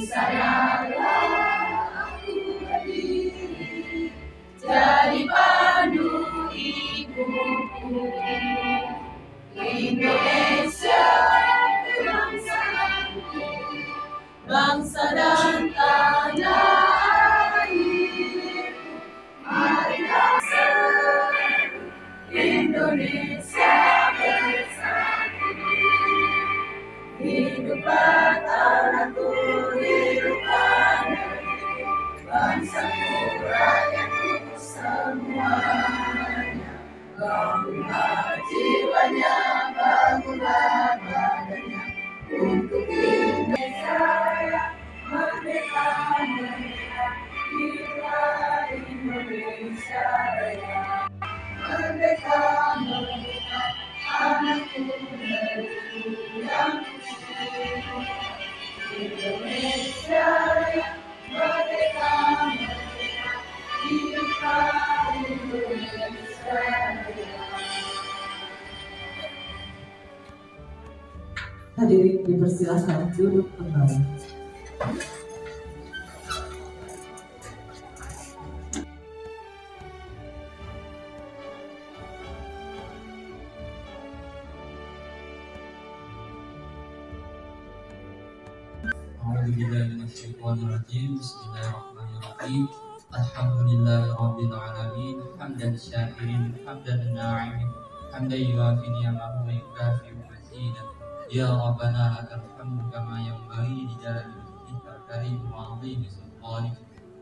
sanalah aku berdiri, jadi pandu ibuku. Indonesia bangsaku, bangsa dan tanah air. Marilah seluruh Indonesia bersatu. Hiduplah tanahku, hiduplah negeriku, bangsaku, rakyatku semuanya. Bangunlah jiwanya, bangunlah badannya, untuk Indonesia Raya, merdeka, merdeka, hiduplah Indonesia Raya. Merdeka, merdeka, anakku negeriku yang kucinta. Indonesia Raya, merdeka, merdeka, hiduplah Indonesia Raya. Hadirin dipersilakan duduk kembali. Bismillahirrahmanirrahim. Alhamdulillahirrabbilalamin. Hamdan syakirin, hamdan na'imin, hamdan yuafi ni'amahu wa yukafi mazidah. Ya Rabbana lakal hamdu kama yanbaghi li jalali wajhikal karim wa 'azimi sultanik.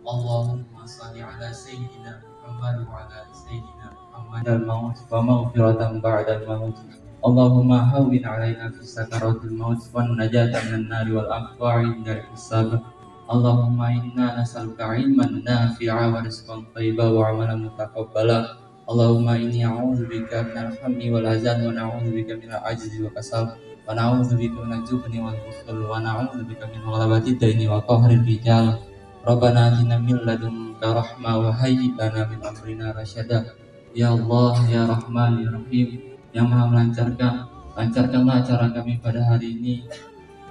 Allahumma shalli ala sayyidina Muhammad wa ala sayyidina Muhammad al-maut wa maghfiratan ba'da al-maut. Allahumma hawwin 'alaina fi sakaratil maut wa najatan minan nari wal aqwa'i dari hisab. Allahumma inna nas'aluka ilman nafi'a wa rizqan thayyiban wa 'amalan mutaqabbala. Allahumma inni a'udzubika minal hammi wal hazan wa na'udzubika minal ajzi wa kasal wa na'udzubika minal jubni wal bukhli wa na'udzubika min ghalabati daini wa qahril rijal. Rabbana atina min ladunka rahmah wa hayyi lana min amrina rasyada. Ya Allah, ya Rahman, ya Rahim, yang Maha melancarkan, lancarkanlah acara kami pada hari ini.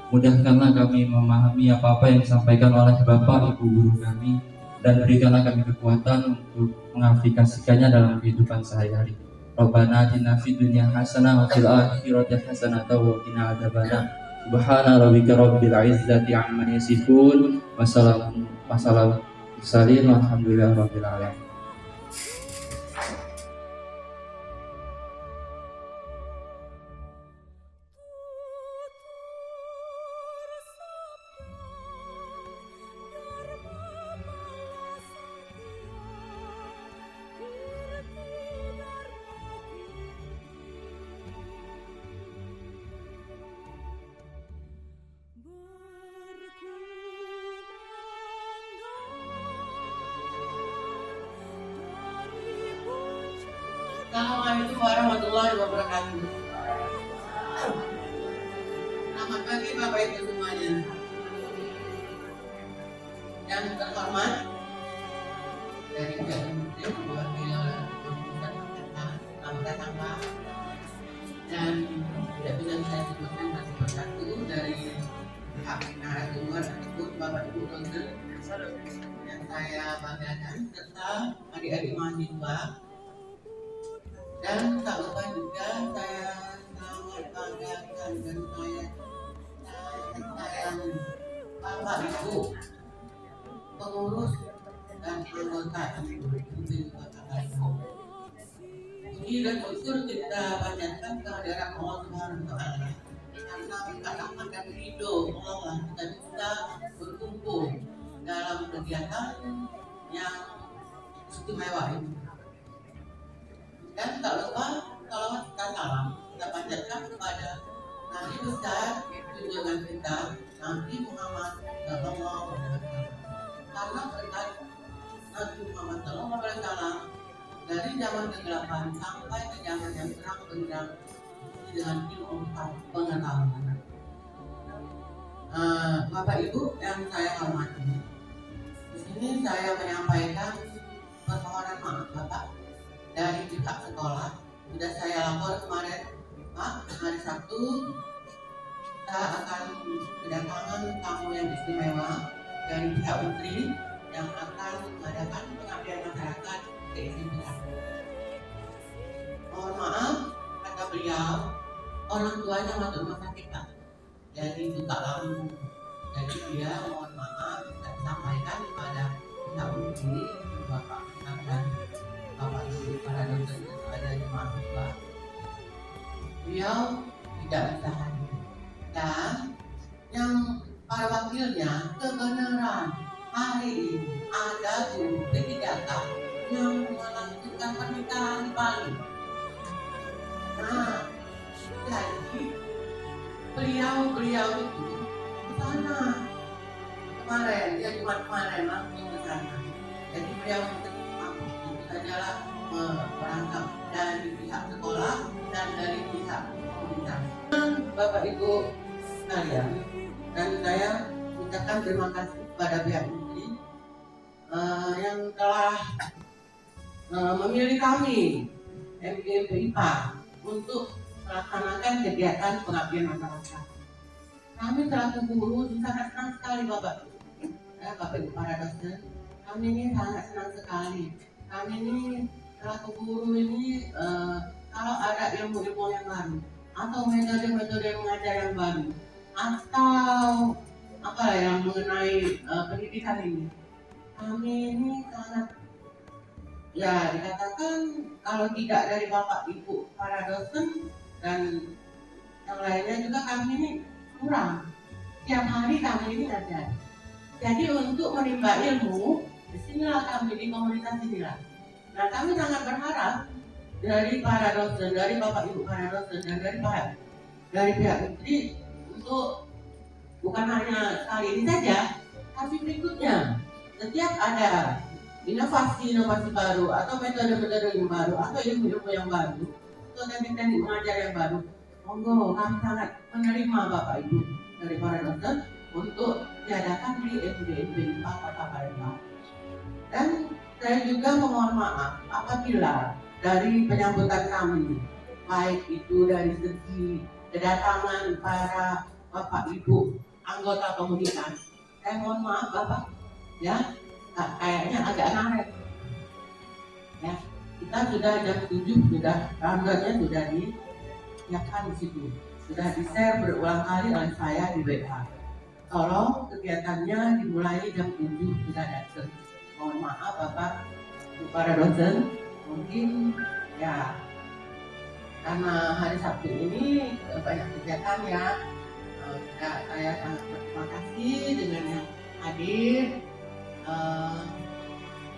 Mudahkanlah kami memahami apa-apa yang disampaikan oleh Bapak Ibu guru kami, dan berikanlah kami kekuatan untuk mengaplikasikannya dalam kehidupan sehari-hari. Rabbana atina fid dunya hasanah wa fil akhirati hasanah wa qina adzabannar. Subhana rabbika rabbil izzati amma yasifun. Wassalamu mursalin walhamdulillahi rabbil alamin. Assalamualaikum warahmatullahi wabarakatuh. Selamat pagi Bapak Ibu semuanya. Yang terhormat dari Perdana Menteri mewakili selamat datang Pak. Dan tidak bisa saya sebutkan satu persatu dari pihak narasumber untuk Bapak Ibu Konsul yang saya banggakan serta adik-adik mahasiswa. Dan tak lupa juga saya sangat banggakan dan saya sayang Bapak Ibu pengurus dan anggota MUI Kota Bandung. Puji dan syukur kita panjatkan kehadiran Allah Subhanahu wa Ta'ala, karena berkat rahmat dan ridho Allah kita bisa berkumpul dalam kegiatan yang istimewa ini. Dan tak lupa salawat dan salam kita panjatkan kepada Nabi besar junjungan kita Nabi Muhammad Sallallahu Alaihi Wasallam. Karena berkat Nabi Muhammad Sallallahu Alaihi Wasallam dari zaman kegelapan sampai ke zaman yang terang benderang dengan ilmu pengetahuan. Bapak Ibu yang saya hormati, di sini saya menyampaikan permohonan maaf Bapak dari pihak sekolah. Sudah saya lapor kemarin Pak, hari Sabtu kita akan kedatangan tamu yang istimewa dari pihak Menteri yang akan mengadakan pengabdian masyarakat ke SMP. Mohon maaf, kata beliau, orang tuanya masuk rumah sakit Pak, jadi buka lampu. Jadi dia mohon maaf bisa disampaikan kepada pihak Menteri, Bapak Menhan dan Bapak Ibu para dosen yang ada di mahasiswa. Beliau tidak bisa hadir. Dan yang para wakilnya kebenaran hari ini ada guru P3K yang melakukan pernikahan di Bali. Nah, jadi beliau itu ke sana kemarin, dia Jumat kemarin langsung ke sana. Jadi beliau itu sajalah merangkap dari pihak sekolah dan dari pihak komunitas. Bapak Ibu sekalian, dan saya ucapkan terima kasih kepada pihak Menteri yang telah memilih kami MGMP IPA untuk melaksanakan kegiatan pengabdian masyarakat. Kami selaku guru sangat senang sekali Bapak Ibu para dosen. Kami ini sangat senang sekali. Kami ini selaku guru ini kalau ada ilmu-ilmu yang baru atau metode-metode mengajar yang baru atau apa yang mengenai pendidikan ini, kami ini sangat ya dikatakan kalau tidak dari Bapak Ibu para dosen dan yang lainnya juga kami ini kurang. Tiap hari kami ini ada. Jadi untuk menimba ilmu, disinilah kami di komunitas inilah. Nah kami sangat berharap dari para dosen, dari Bapak Ibu para dosen dan dari pihak Menteri untuk bukan hanya kali ini saja, tapi berikutnya setiap ada inovasi baru atau metode-metode yang baru atau ilmu-ilmu yang baru atau teknik-teknik mengajar yang baru, monggo kami sangat menerima Bapak Ibu dari para dosen untuk diadakan di SDNP Kota Palembang. Dan saya juga memohon maaf apabila dari penyambutan kami, baik itu dari segi kedatangan para Bapak Ibu anggota komunitas, saya mohon maaf Bapak, ya kayaknya agak ngaret. Ya, kita sudah jam 7 sudah rundownnya sudah disiapkan di situ, sudah di-share berulang kali oleh saya di WA. Tolong kegiatannya dimulai jam 7 sudah datang. Mohon maaf Bapak, para dosen, mungkin ya karena hari Sabtu ini banyak kegiatan ya. Saya sangat berterima kasih dengan yang hadir,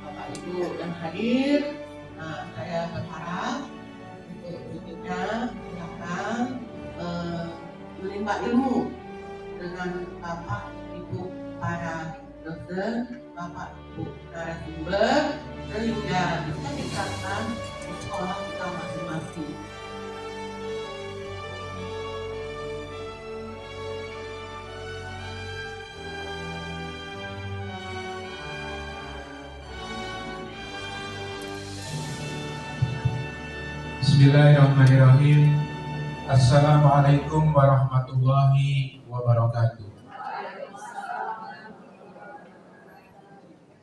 Bapak Ibu yang hadir. Saya berharap untuk berikutnya silakan menimba ilmu dengan Bapak Ibu para dosen, Bapak Ibu narasumber, sehingga bisa diterapkan di sekolah kita masing-masing. Bismillahirrahmanirrahim. Assalamualaikum warahmatullahi wabarakatuh.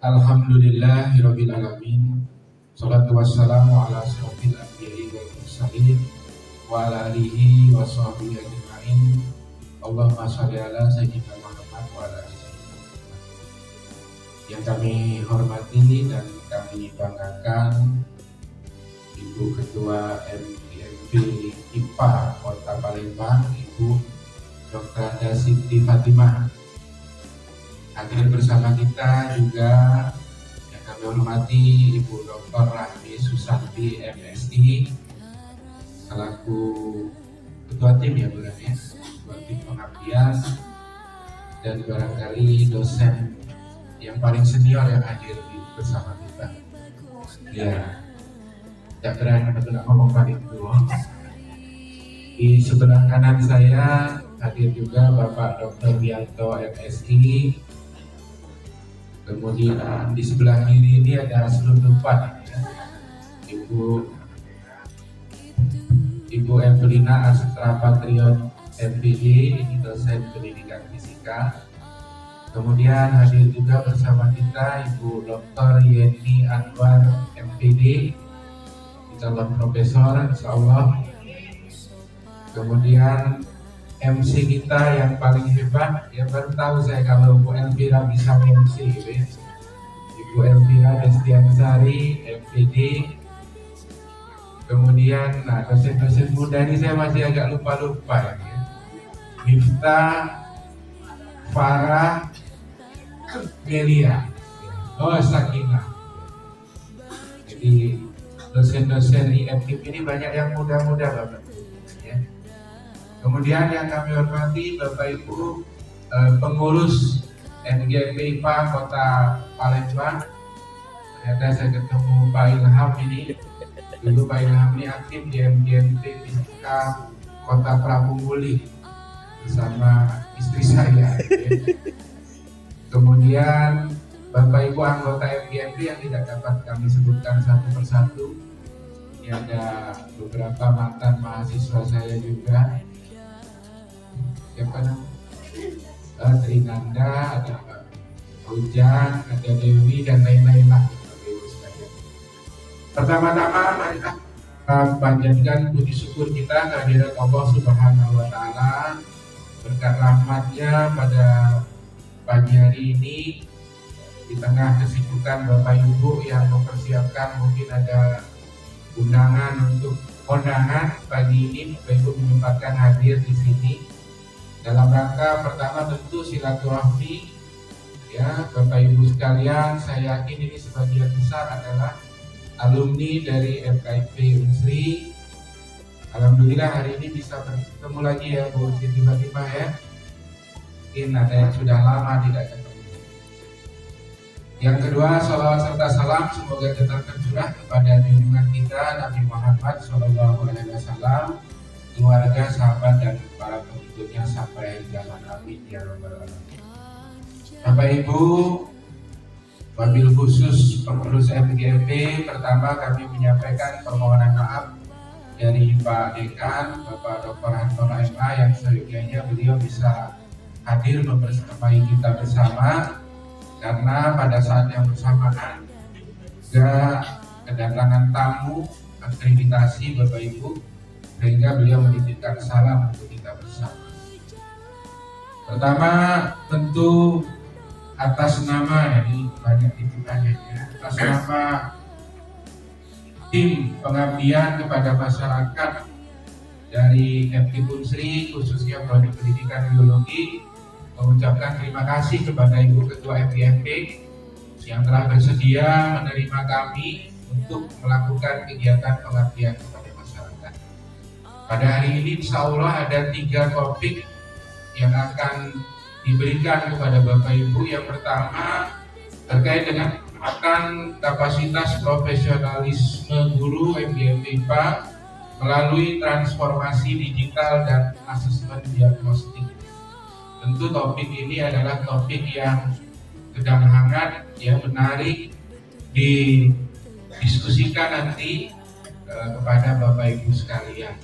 Alhamdulillahirabbil alamin. Shalatu wassalamu ala asyrofil anbiya'i wal mursalin wa ala alihi wa sahbihi ajma'in. Allahumma shalli ala sayyidina Muhammad wa ala ali sayyidina Muhammad. Yang kami hormati dan kami banggakan Ibu Ketua MGMP IPA Kota Palembang, Ibu Dr. Anda Siti Fatimah. Hadir bersama kita juga yang kami hormati Ibu Dr. Rahmi Susanti MSI selaku Ketua Tim ya Bu Rahmi, Ketua Tim Pengabdian, dan barangkali dosen yang paling senior yang hadir bersama kita. Ya. Tidak berani betul ngomong balik dulu. Di sebelah kanan saya hadir juga Bapak Dr. Wianto MSI. Kemudian di sebelah kiri ini ada selundupan ya. Ibu Evelina Astra Patrion MPD, ini dosen pendidikan fisika. Kemudian hadir juga bersama kita Ibu Dr. Yeni Anwar MPD, calon profesor insyaallah. Kemudian MC kita yang paling hebat, ya baru tahu saya kalau Bu Elvira bisa MC gitu ya. Ibu Elvira Destiansari MPD. Kemudian dosen-dosen muda ini saya masih agak lupa ya. Miftah, Farah, Melia, Sakinah. Jadi dosen-dosen IFKIP ini banyak yang muda-muda Bapak ya. Kemudian yang kami hormati Bapak Ibu pengurus NGP IPA Kota Palembang. Ternyata saya ketemu Pak Ilham ini. Dulu Pak Ilham ini aktif di MGMP Fisika Kota Prabu Muli bersama istri saya ya. Kemudian Bapak Ibu anggota MGMP yang tidak dapat kami sebutkan satu persatu. Ini ada beberapa mantan mahasiswa saya juga. Siapa namanya? Trinanda, ada Pak Ujang, ada Dewi dan lain-lain lah. Pertama-tama mari kita panjatkan puji syukur kita kehadirat Allah Subhanahu wa Ta'ala, berkat rahmatnya pada pagi hari ini di tengah kesibukan Bapak Ibu yang mempersiapkan mungkin ada undangan untuk kondangan pagi ini. Bapak Ibu menyempatkan hadir di sini dalam rangka pertama tentu silaturahmi ya Bapak Ibu sekalian. Saya yakin ini sebagian besar adalah alumni dari FKIP Unsri. Alhamdulillah hari ini bisa bertemu lagi ya Bu Siti Fatimah ya. Mungkin ada yang sudah lama tidak ketemu. Yang kedua, salawat serta salam semoga tetap tercurah kepada junjungan kita Nabi Muhammad SAW, keluarga, sahabat dan para pengikutnya sampai zaman amin ya rabbal alamin. Bapak Ibu, wabil khusus pengurus FGMP, pertama kami menyampaikan permohonan maaf dari Pak Dekan, Bapak Dr. Anton MA yang seyogianya beliau bisa hadir membersamai kita bersama, karena pada saat yang bersamaan juga kedatangan tamu akreditasi Bapak Ibu, sehingga beliau menitipkan salam untuk kita bersama. Pertama tentu atas nama, ini banyak titipannya ya, atas nama tim pengabdian kepada masyarakat dari FKIP Unsri, khususnya Prodi Pendidikan Biologi, mengucapkan terima kasih kepada Ibu Ketua FGMP yang telah bersedia menerima kami untuk melakukan kegiatan pengabdian kepada masyarakat. Pada hari ini insya Allah ada 3 topik yang akan diberikan kepada Bapak Ibu. Yang pertama terkait dengan peningkatan kapasitas profesionalisme guru FGMP IPA melalui transformasi digital dan asesmen diagnostik. Tentu topik ini adalah topik yang sedang hangat, ya, menarik didiskusikan nanti kepada Bapak Ibu sekalian.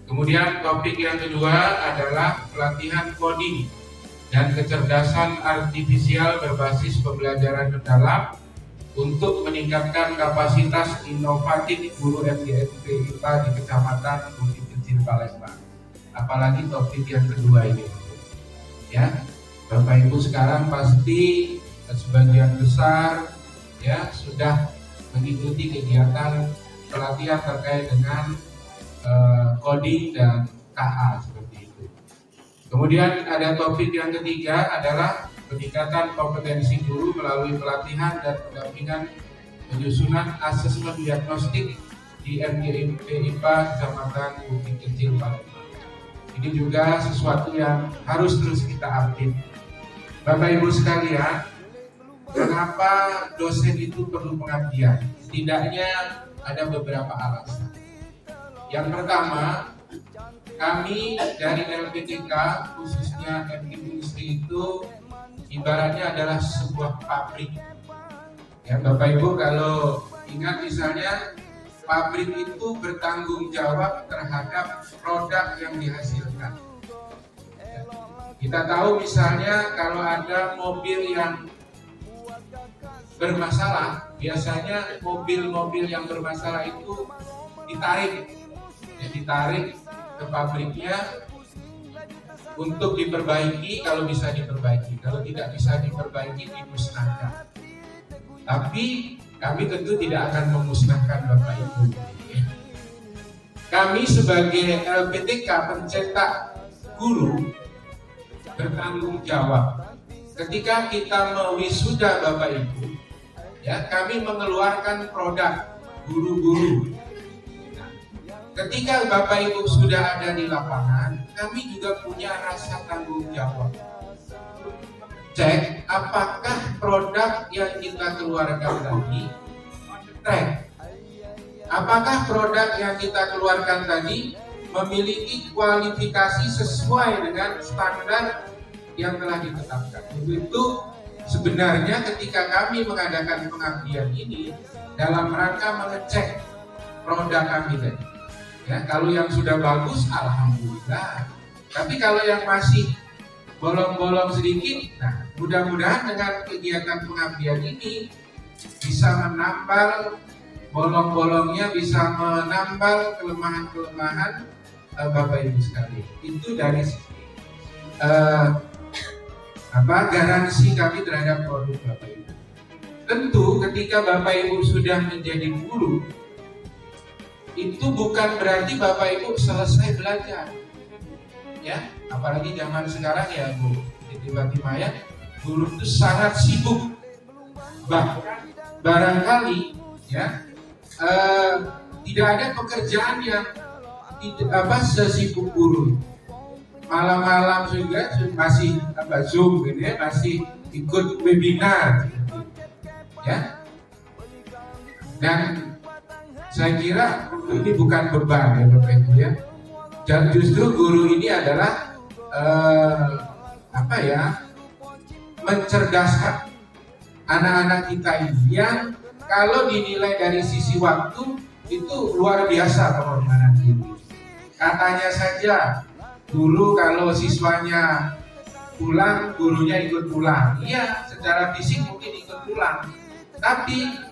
Kemudian topik yang kedua adalah pelatihan coding dan kecerdasan artifisial berbasis pembelajaran mendalam untuk meningkatkan kapasitas inovatif guru FGMP IPA di Kecamatan Bukit Kecil Palembang. Apalagi topik yang kedua ini. Ya, Bapak Ibu sekarang pasti sebagian besar ya sudah mengikuti kegiatan pelatihan terkait dengan coding dan KA seperti itu. Kemudian ada topik yang ketiga adalah peningkatan kompetensi guru melalui pelatihan dan pendampingan penyusunan asesmen diagnostik di MGMP IPA Kecamatan Bukit Kecil Palembang. Ini juga sesuatu yang harus terus kita update. Bapak Ibu sekalian, kenapa dosen itu perlu pengabdian? Setidaknya ada beberapa alasan. Yang pertama, kami dari LPTK, khususnya FKIP Unsri itu ibaratnya adalah sebuah pabrik. Ya, Bapak Ibu kalau ingat misalnya pabrik itu bertanggung jawab terhadap produk yang dihasilkan. Kita tahu misalnya kalau ada mobil yang bermasalah, biasanya mobil-mobil yang bermasalah itu ditarik ke pabriknya untuk diperbaiki, kalau bisa diperbaiki, kalau tidak bisa diperbaiki dimusnahkan. Tapi kami tentu tidak akan memusnahkan Bapak Ibu. Kami sebagai LPTK pencetak guru bertanggung jawab. Ketika kita mewisuda Bapak Ibu, ya, kami mengeluarkan produk guru-guru. Nah, ketika Bapak Ibu sudah ada di lapangan, kami juga punya rasa tanggung jawab. Cek apakah produk yang kita keluarkan tadi track. Apakah produk yang kita keluarkan tadi memiliki kualifikasi sesuai dengan standar yang telah ditetapkan. Itu sebenarnya ketika kami mengadakan pengabdian ini dalam rangka mengecek produk kami tadi. Ya, kalau yang sudah bagus, alhamdulillah. Tapi kalau yang masih bolong-bolong sedikit, nah mudah-mudahan dengan kegiatan pengabdian ini bisa menambal bolong-bolongnya, bisa menambal kelemahan-kelemahan Bapak Ibu sekalian. Itu dari garansi kami terhadap produk Bapak Ibu. Tentu ketika Bapak Ibu sudah menjadi guru, itu bukan berarti Bapak Ibu selesai belajar. Ya, apalagi zaman sekarang ya Bu, tiba-tiba ya, guru itu sangat sibuk. Bahkan barangkali ya tidak ada pekerjaan yang sesibuk guru. Malam-malam juga masih Zoom gitu ya, masih ikut webinar ya. Dan saya kira ini bukan beban ya Bapak Ibu ya. Dan justru guru ini adalah mencerdaskan anak-anak kita ini yang kalau dinilai dari sisi waktu itu luar biasa pengorbanan guru. Katanya saja guru kalau siswanya pulang, gurunya ikut pulang. Iya, secara fisik mungkin ikut pulang. Tapi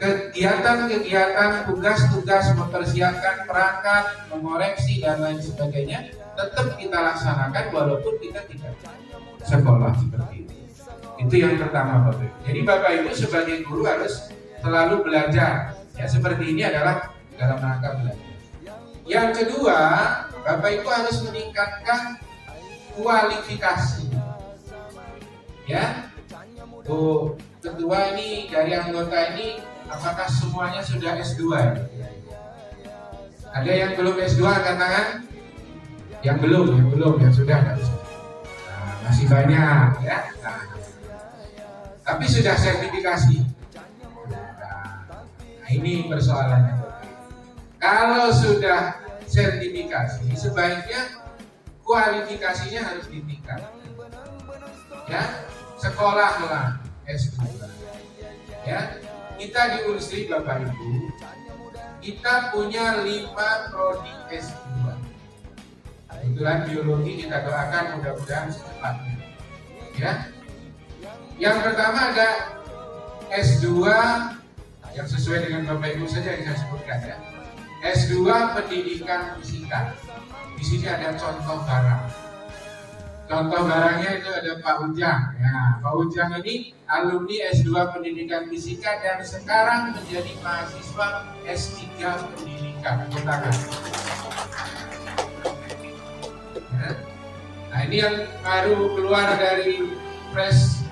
kegiatan-kegiatan, tugas-tugas mempersiapkan perangkat, mengoreksi dan lain sebagainya tetap kita laksanakan walaupun kita tidak sekolah seperti itu. Itu yang pertama Bapak Ibu. Jadi Bapak Ibu sebagai guru harus selalu belajar. Ya, seperti ini adalah dalam rangka belajar. Yang kedua, Bapak Ibu harus meningkatkan kualifikasi. Ya, Bu Ketua ini dari anggota ini, apakah semuanya sudah S2? Ada yang belum S2 angkat tangan? Yang belum, yang sudah. Nah, masih banyak ya. Tapi sudah sertifikasi. Nah, ini persoalannya. Kalau sudah sertifikasi, sebaiknya kualifikasinya harus ditingkatkan. Ya, sekolahlah S2. Ya, kita di Unsri Bapak Ibu, kita punya 5 prodi S2. Kebetulan biologi kita doakan mudah-mudahan secepatnya. Ya, yang pertama ada S2 yang sesuai dengan Bapak Ibu saja yang saya sebutkan ya. S2 Pendidikan Fisika. Di sini ada contoh barang. Contoh barangnya itu ada Pak Ujang. Ya, Pak Ujang ini alumni S2 Pendidikan Fisika dan sekarang menjadi mahasiswa S3 Pendidikan. Tangan. Ya. Nah, ini yang baru keluar dari press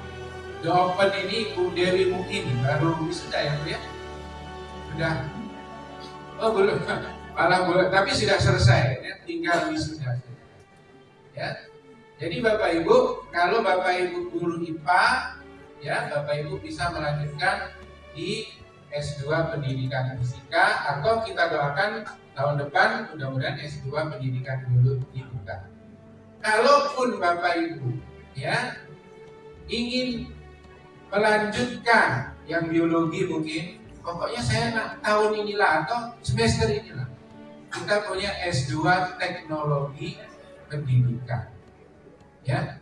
The Open ini Bu Dewi Muin baru wisuda ya Bu ya? Sudah. Oh belum, malah belum, tapi sudah selesai ya, tinggal wisuda. Ya. Jadi Bapak Ibu, kalau Bapak Ibu guru IPA, ya Bapak Ibu bisa melanjutkan di S2 Pendidikan Fisika atau kita doakan tahun depan mudah-mudahan S2 Pendidikan Biologi juga. Kalaupun Bapak Ibu ya ingin melanjutkan yang biologi mungkin, pokoknya saya tahun inilah atau semester inilah kita punya S2 Teknologi Pendidikan. Ya,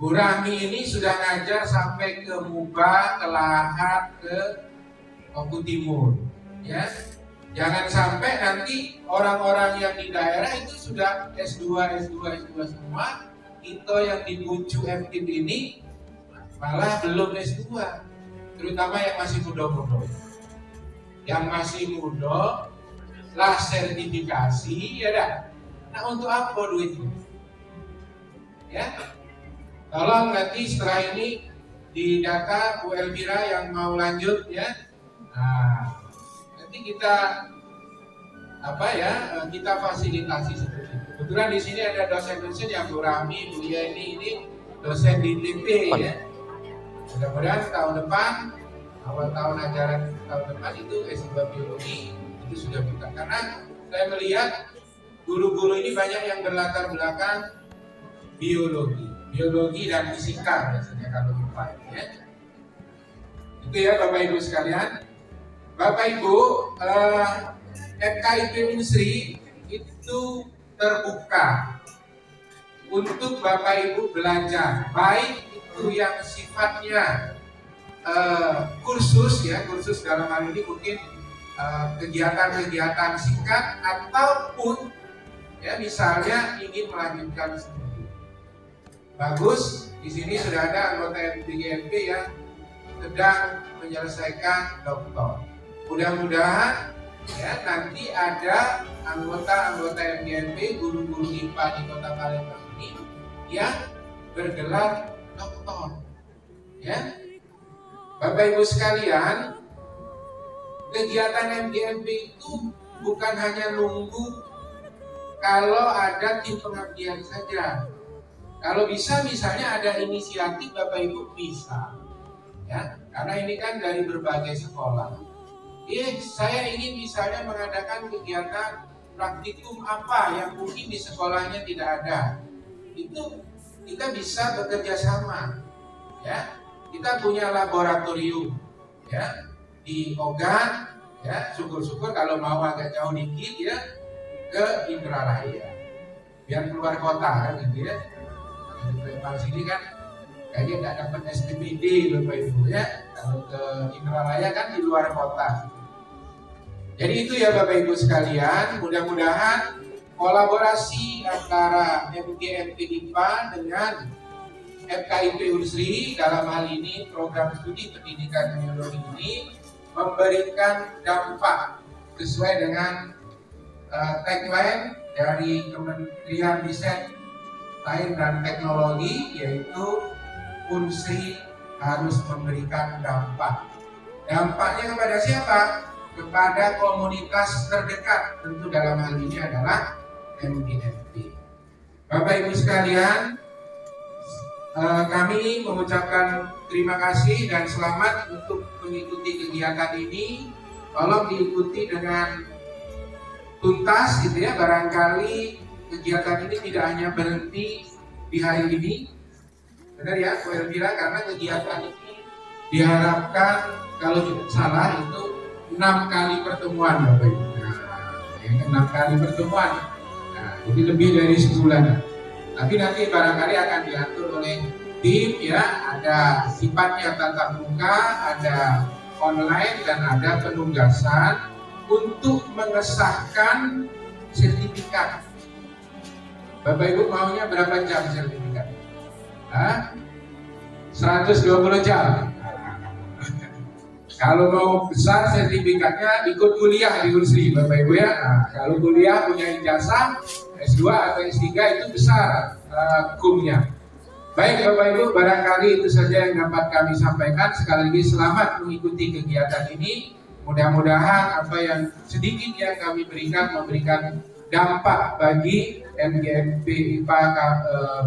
Bu Rahmi ini sudah ngajar sampai ke Muba, ke Lahat, ke Oku Timur. Ya, jangan sampai nanti orang-orang yang di daerah itu sudah S2 semua, kita yang di Bucu FKIP ini malah belum S2, terutama yang masih muda-muda. Yang masih muda lah sertifikasi, ya dah. Nah, untuk apa duitnya? Ya, tolong nanti setelah ini didata Bu Elvira yang mau lanjut ya. Nah, nanti kita kita fasilitasi seperti itu. Kebetulan di sini ada dosen-dosen yang Bu Rahmi, Bu Yeni ini dosen di TP ya. Mudah-mudahan tahun depan, awal tahun ajaran tahun depan itu S2 biologi itu sudah buka. Karena saya melihat guru-guru ini banyak yang berlatar belakang biologi dan fisika biasanya kalau IPA ya. Itu ya Bapak Ibu sekalian. Bapak Ibu, FKIP Unsri itu terbuka untuk Bapak Ibu belajar, baik itu yang sifatnya kursus dalam hal ini mungkin kegiatan-kegiatan singkat ataupun ya misalnya ingin melanjutkan studi. Bagus, di sini sudah ada anggota MGMP yang sedang menyelesaikan doktor. Mudah-mudahan ya nanti ada anggota MGMP, guru-guru IPA di Kota Palembang ini yang bergelar doktor. Ya, Bapak Ibu sekalian, kegiatan MGMP itu bukan hanya nunggu kalau ada tim pengabdian saja. Kalau bisa misalnya ada inisiatif Bapak Ibu bisa, ya, karena ini kan dari berbagai sekolah. Saya ingin misalnya mengadakan kegiatan praktikum apa yang mungkin di sekolahnya tidak ada. Itu kita bisa bekerja sama, ya. Kita punya laboratorium, ya, di Ogan, ya. Syukur-syukur kalau mau agak jauh dikit, ya, ke Indralaya, biar keluar kota kan, gitu ya. Di Palembang sini kan kayaknya nggak dapat SPPD Bapak Ibu ya. Kalau ke Indralaya kan di luar kota. Jadi itu ya Bapak Ibu sekalian, mudah-mudahan kolaborasi antara MGMP IPA dengan FKIP Unsri dalam hal ini program studi pendidikan biologi ini memberikan dampak sesuai dengan tagline dari Kementerian Riset, Sains dan Teknologi, yaitu Unsri harus memberikan dampak. Dampaknya kepada siapa? Kepada komunitas terdekat, tentu dalam hal ini adalah MGMP. Bapak Ibu sekalian, kami mengucapkan terima kasih dan selamat untuk mengikuti kegiatan ini. Tolong diikuti dengan tuntas gitu ya, barangkali kegiatan ini tidak hanya berhenti di hari ini. Benar ya, Bu Elvira, karena kegiatan ini diharapkan kalau tidak salah itu 6 kali pertemuan Bapak Ibu. Nah, 6 kali pertemuan. Nah, jadi lebih dari sebulan. Tapi nanti barangkali akan diatur oleh tim ya, ada sifatnya tatap muka, ada online dan ada penugasan untuk mengesahkan sertifikat. Bapak Ibu maunya berapa jam sertifikat? 120 jam. Kalau mau besar sertifikatnya ikut kuliah di Unsri Bapak Ibu ya. Nah, kalau kuliah punya ijazah S2 atau S3 itu besar hukumnya. Baik Bapak Ibu, barangkali itu saja yang dapat kami sampaikan. Sekali lagi selamat mengikuti kegiatan ini. Mudah-mudahan apa yang sedikit yang kami memberikan dampak bagi MGMP IPA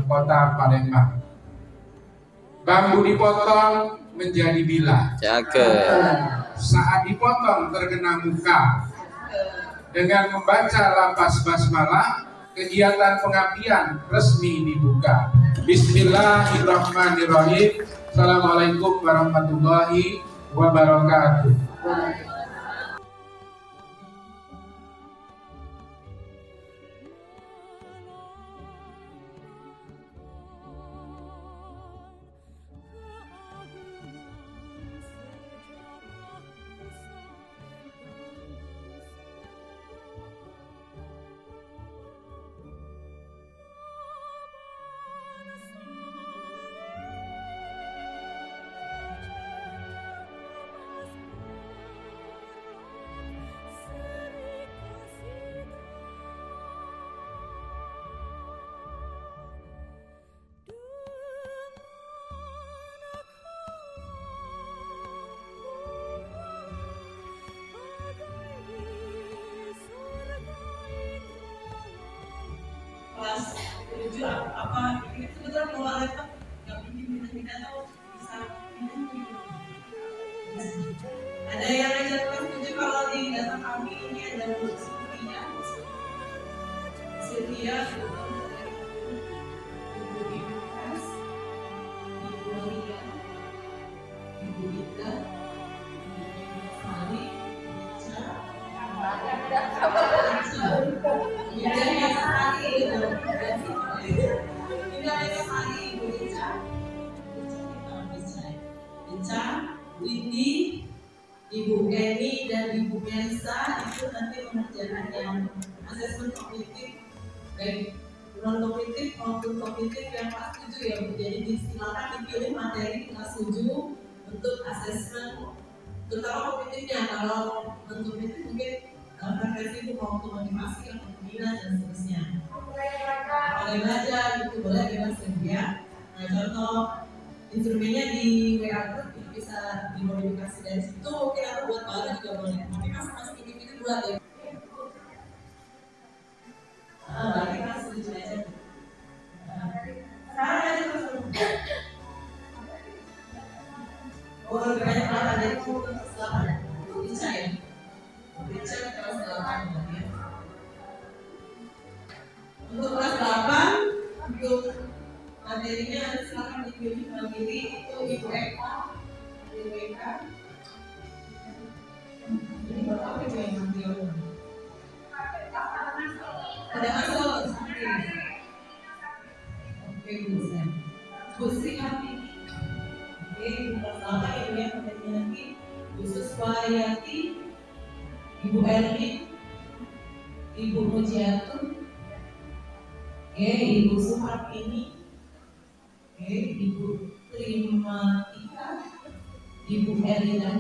Kota Palembang. Bambu dipotong menjadi bilah. Saat dipotong terkena muka. Dengan membaca lapas basmalah, kegiatan pengabdian resmi dibuka. Bismillahirrahmanirrahim. Assalamualaikum warahmatullahi wabarakatuh. Ada yang ngajak kelas 7 kalau di data kami ini ada Sylvia, Ibu Ibu, Ibu Maria, Ibu Ida, Ibu Sali, Windy, Ibu Eni dan Ibu Melisa itu nanti mengerjakan yang asesmen kognitif baik non kognitif maupun kognitif yang kelas 7 ya Bu. Jadi silakan dipilih materi kelas 7 untuk asesmen terutama kognitifnya. Kalau non kognitif mungkin referensi itu mau motivasi atau pembina dan seterusnya. Boleh belajar itu boleh bebas ya. Nah contoh instrumennya di WA group itu bisa dimodifikasi dari situ, mungkin aku buat baru juga boleh. Tapi masing-masing individu buat ya. Berarti kan setuju aja. Sekarang aja terus. Oh lebih banyak apa dari kelas 8 bisa ya? Bisa kelas 8 ya. Untuk kelas 8 untuk materinya nanti silakan dipilih mandiri itu Ibu Eka, Ibu Eka. Ini buat apa Ibu yang nanti ada masuk seperti ini. Oke Bu Sen. Bu Sri Hati. Oke, kelas 8 Ibu yang materinya nanti Bu Suswayati, Ibu Erwin, Ibu Mujiatun, Ibu Suhartini, Ibu Trimatika, Ibu Erlina.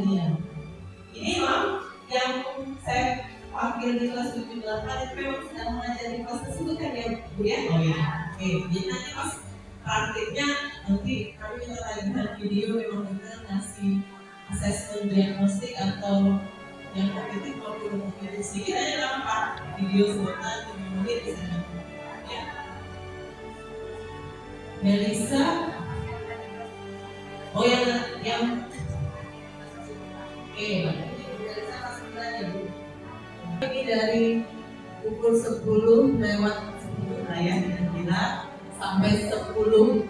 Ini Mam yang saya panggil di kelas 78 itu memang sedang mengajar di kelas tersebut kan ya Bu ya? Oh iya. Oke, jadi nanti pas praktiknya nanti kami minta tagihan video memang benar ngasih asesmen diagnostik atau yang kognitif maupun kognitif sedikit aja lah Pak video sebentar 5 menit bisa ya. Melisa, oh yang Melisa masih belajar Bu. Ini dari pukul 10 lewat 10 lah ya kira-kira sampai 10.45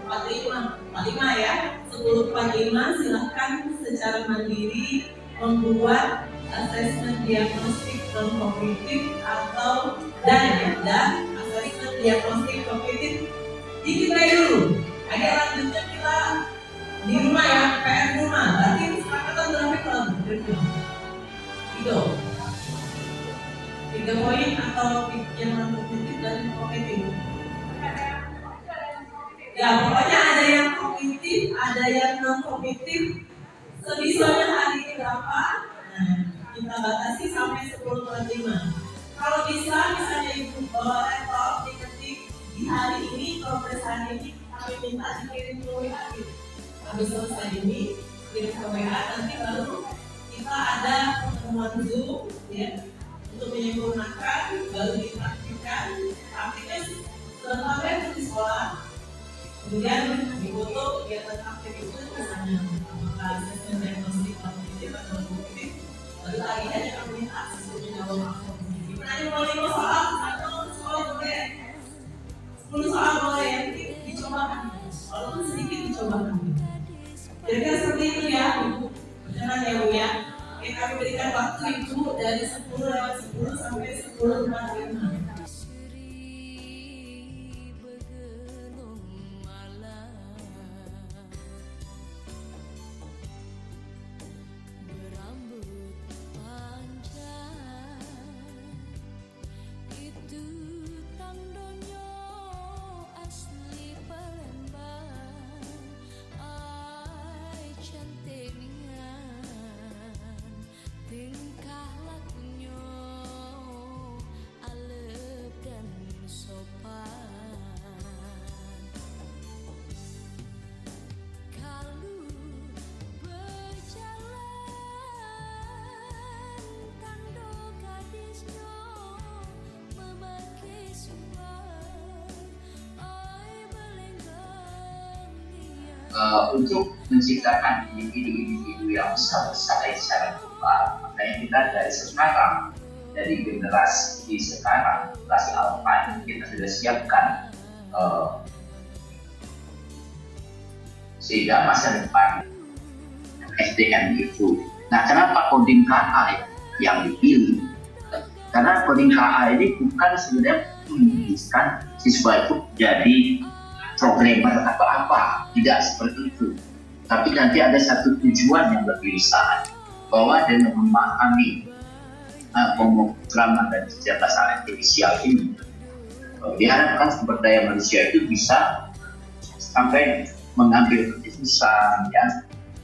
ya 10.45 silahkan secara mandiri membuat asesmen diagnostik non kognitif atau dan asesmen diagnostik kognitif dikit dulu. Agar lanjutnya kita di rumah ya, PR di rumah. Berarti kesepakatan berapa kelompok? Itu 3 poin atau yang non kognitif dan kognitif. Ya pokoknya ada yang kognitif, ada yang non kognitif. Sebisanya hari ini berapa? Nah, kita batasi sampai 10.45. Kalau bisa misalnya Ibu bawa laptop diketik di hari ini, progres hari ini kami minta dikirim ke WA gitu. Habis selesai ini kirim ke WA, nanti baru kita ada pertemuan Zoom ya untuk menyempurnakan, baru dipraktikkan. Praktiknya selengkapnya itu di sekolah. Kemudian difoto kegiatan praktik itu misalnya apakah asesmen diagnostik kognitif atau kognitif. Lalu tagihannya kami minta asesmen jawab kognitif. Nah ini mau 5 soal atau sekolah boleh 10 soal boleh ya, dicobakan walaupun sedikit dicobakan. Kira-kira seperti itu ya Ibu. Beneran ya Bu ya. Oke, kami berikan waktu Ibu dari 10 lewat 10 sampai 10.45. Tingkah lakunya alep dan sopan. Kalau berjalan tando gadisnya memakai suar oi belenggang dia. Untuk menciptakan individu-individu yang bisa bersaing secara global. Makanya kita dari sekarang, dari generasi sekarang, generasi alpha, kita sudah siapkan sehingga masa depan SDM itu. Nah, kenapa coding KA yang dipilih? Karena coding KA ini bukan sebenarnya menuliskan siswa itu jadi programmer atau apa, tidak seperti itu. Tapi nanti ada satu tujuan yang lebih besar, bahwa dengan memahami pemrograman dan kecerdasan artifisial ini, diharapkan sumber daya manusia itu bisa sampai mengambil keputusan, ya,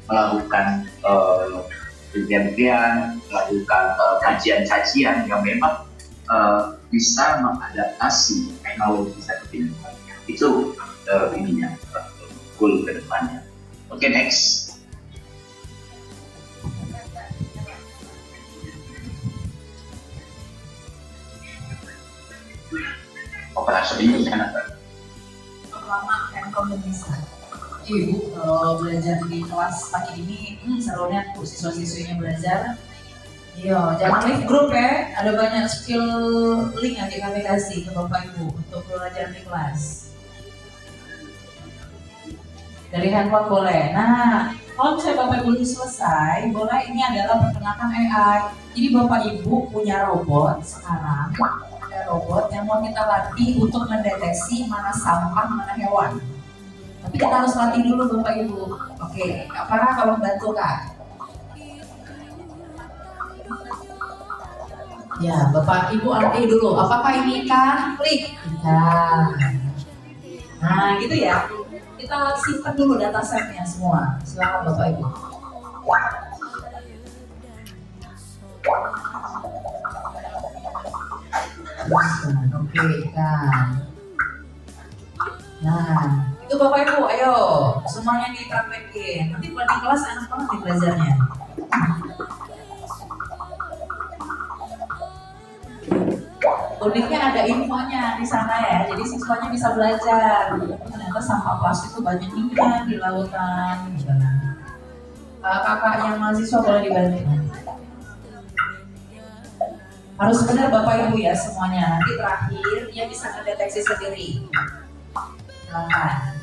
melakukan penelitian, melakukan kajian-kajian yang memang bisa mengadaptasi teknologi seperti ini. Itu ininya, goal ke depannya. Oke, next. Operasi ini kan apa? Lama handphone bisa. Ibu kalau belajar di kelas pagi ini serunya siswa-siswinya belajar. Iya, jangan leave group ya. Ada banyak skill link nanti kami kasih ke Bapak Ibu untuk belajar di kelas. Dari handphone boleh. Nah, kalau misalnya Bapak Ibu selesai, boleh ini adalah perkenalkan AI. Jadi Bapak Ibu punya robot sekarang, ada robot yang mau kita latih untuk mendeteksi mana sampah, mana hewan. Tapi kita harus latih dulu Bapak Ibu. Oke, Kak Farah kalau bantu Kak. Ya, Bapak Ibu latih dulu. Apakah ini ikan? Klik. Ikan. Nah, gitu ya. Kita simpan dulu data setnya semua. Silakan Bapak Ibu. Oke, ikan. Nah, itu Bapak Ibu, ayo semuanya dipraktekin. Nanti buat di kelas enak banget nih belajarnya. Uniknya ada infonya di sana ya, jadi siswanya bisa belajar. Ternyata sampah plastik itu banyak ikan di lautan. Kakak yang mahasiswa boleh dibantu. Harus benar Bapak Ibu ya semuanya. Nanti terakhir dia bisa mendeteksi sendiri. Silakan.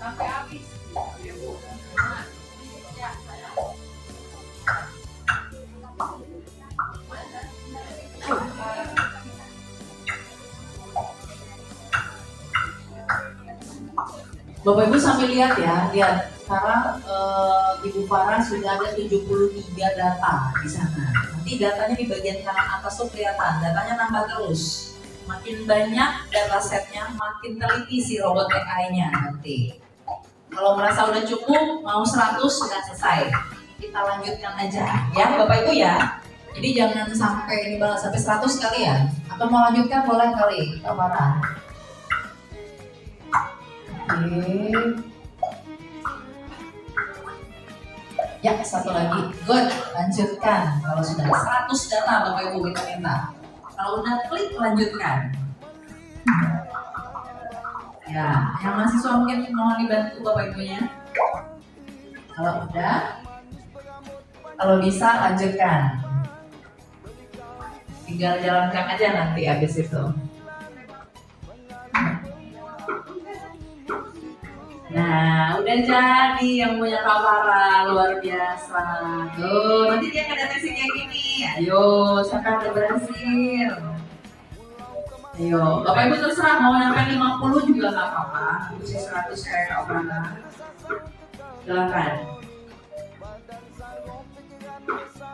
Sampai habis. Bapak Ibu sambil lihat ya, lihat sekarang Ibu Farah sudah ada 73 data di sana. Nanti datanya di bagian kanan atas tuh kelihatan, datanya nambah terus. Makin banyak data setnya, makin teliti si robot AI-nya nanti. Kalau merasa udah cukup, mau 100 sudah selesai. Kita lanjutkan aja, ya Bapak Ibu ya. Jadi jangan sampai ini banget sampai 100 kali ya. Atau mau lanjutkan boleh kali, Kak Farah. Oke. Ya, satu lagi. Good, lanjutkan. Kalau sudah 100 data Bapak Ibu kita minta. Kalau udah klik lanjutkan. Ya, yang mahasiswa mungkin mau dibantu Bapak Ibunya. Kalau udah, kalau bisa lanjutkan. Tinggal jalankan aja nanti habis itu. Nah, udah jadi yang punya Kak Farah, luar biasa. Tuh, nanti dia akan deteksi kayak gini. Ayo, siapa yang udah berhasil? Ayo, Bapak Ibu terserah mau nyampe 50 juga nggak apa-apa. Bisa 100 kayak Kak Farah. Silakan.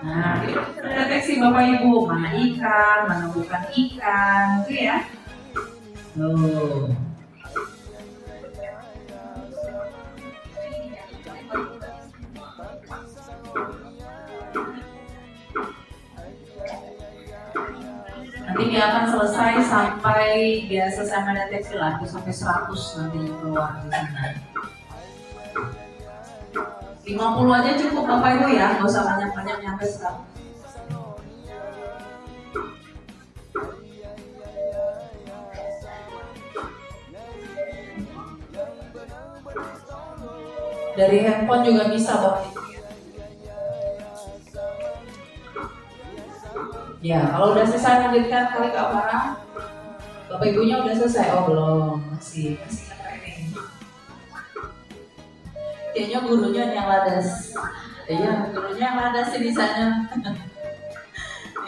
Nah, ini kita deteksi Bapak Ibu mana ikan, mana bukan ikan, gitu ya. Tuh. Nanti dia akan selesai sampai dia selesai mendeteksi lah, itu sampai 100 nanti keluar di sana. 50 aja cukup Bapak Ibu ya, nggak usah banyak-banyak nyampe 100. Dari handphone juga bisa Bapak Ibu. Ya, kalau udah selesai lanjutkan kali ke Farah. Bapak Ibunya udah selesai? Oh belum, masih training. Kayaknya gurunya yang ladas. Iya, gurunya yang ladas sih di sana.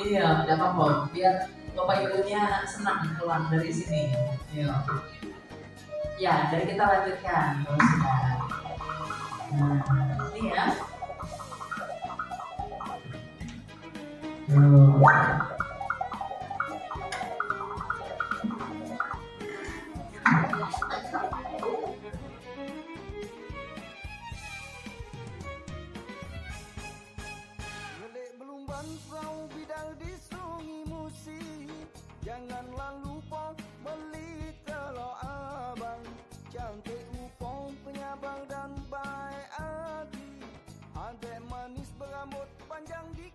Iya, udah apa-apa. Biar Bapak Ibunya senang pulang dari sini. Iya. Ya, dari kita lanjutkan kalau sudah. Nah, ini ya. Gelik belumban perahu bidang di sungai Musi. Janganlah lupa beli telur abang. Cantik upong penyabang dan baik hati. Adik manis berambut panjang di